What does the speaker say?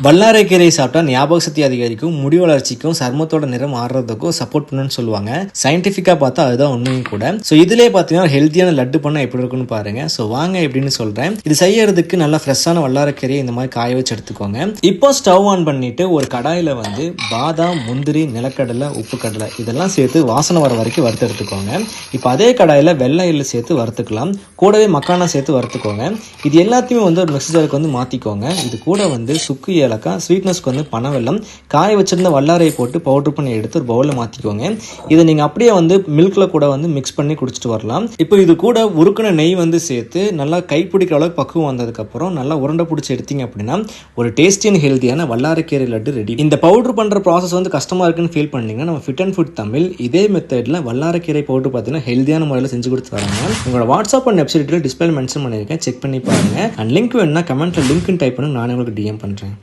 வல்லாரைக்கீரை சாப்பிட்டா ஞாபக சக்தி அதிகரிக்கும், முடி வளர்ச்சிக்கும், சர்மத்தோட நிறம் மாறுறதுக்கும் சப்போர்ட் பண்ணுன்னு சொல்லுவாங்க. சயின்டிஃபிக்கா பார்த்தா அதுதான் உண்மையும் கூட. ஸோ இதுலேயே பார்த்தீங்கன்னா ஹெல்த்தியான லட்டு பண்ண எப்படி இருக்குன்னு பாருங்க. ஸோ வாங்க எப்படின்னு சொல்றேன். இது செய்யறதுக்கு நல்லா ஃப்ரெஷ்ஷான வல்லாரைக்கீரையை இந்த மாதிரி காய வச்சு எடுத்துக்கோங்க. இப்போ ஸ்டவ் ஆன் பண்ணிட்டு ஒரு கடாயில வந்து பாதாம், முந்திரி, நிலக்கடலை, உப்பு கடலை இதெல்லாம் சேர்த்து வாசனை வர வரைக்கும் வறுத்து எடுத்துக்கோங்க. இப்போ அதே கடாயில வெள்ளை எள்ளு சேர்த்து வறுத்துக்கலாம். கூடவே மக்கானா சேர்த்து வறுத்துக்கோங்க. இது எல்லாத்தையுமே வந்து ஒரு மிக்ஸி ஜாருக்கு வந்து மாத்திக்கோங்க. இது கூட வந்து சுக்கு ஏலக்காய், ஸ்வீட்னஸ்க்கு வந்து பனவெல்லம், காய வச்சிருந்த வல்லாரையை போட்டு பவுடர் பண்ணி எடுத்து ஒரு பவுலில் மாற்றிக்கோங்க. இதை நீங்கள் அப்படியே வந்து மில்கில் கூட வந்து மிக்ஸ் பண்ணி குடிச்சிட்டு வரலாம். இப்போ இது கூட உருக்குன நெய் வந்து சேர்த்து நல்லா கைப்பிடிக்கிற அளவுக்கு பக்குவம் வந்ததுக்கப்புறம் நல்லா உருண்டை பிடிச்சி எடுத்தீங்க அப்படின்னா ஒரு டேஸ்டி அண்ட் ஹெல்த்தியான வல்லாரைக்கீரை லட்டு ரெடி. இந்த பவுடர் பண்ணுற ப்ராசஸ் வந்து கஷ்டமாக இருக்குன்னு ஃபீல் பண்ணீங்கன்னா நம்ம ஃபிட் அண்ட் ஃபுட் தமிழ் இதே மெத்தடில் வல்லாரைக்கீரை பவுடர் பார்த்தீங்கன்னா ஹெல்த்தியான முறையில் செஞ்சு கொடுத்து வராங்க. உங்களோட வாட்ஸ்அப் அண்ட் வெப்சைட்டில் டிஸ்பிளே மென்ஷன் பண்ணியிருக்கேன், செக் பண்ணி பாருங்க. அண்ட் லிங்க் வேணும்னா கமெண்ட்டில் லிங்க்னு டைப் பண்ணி நான் உங்களுக்கு டிஎம் பண்ணுறேன்.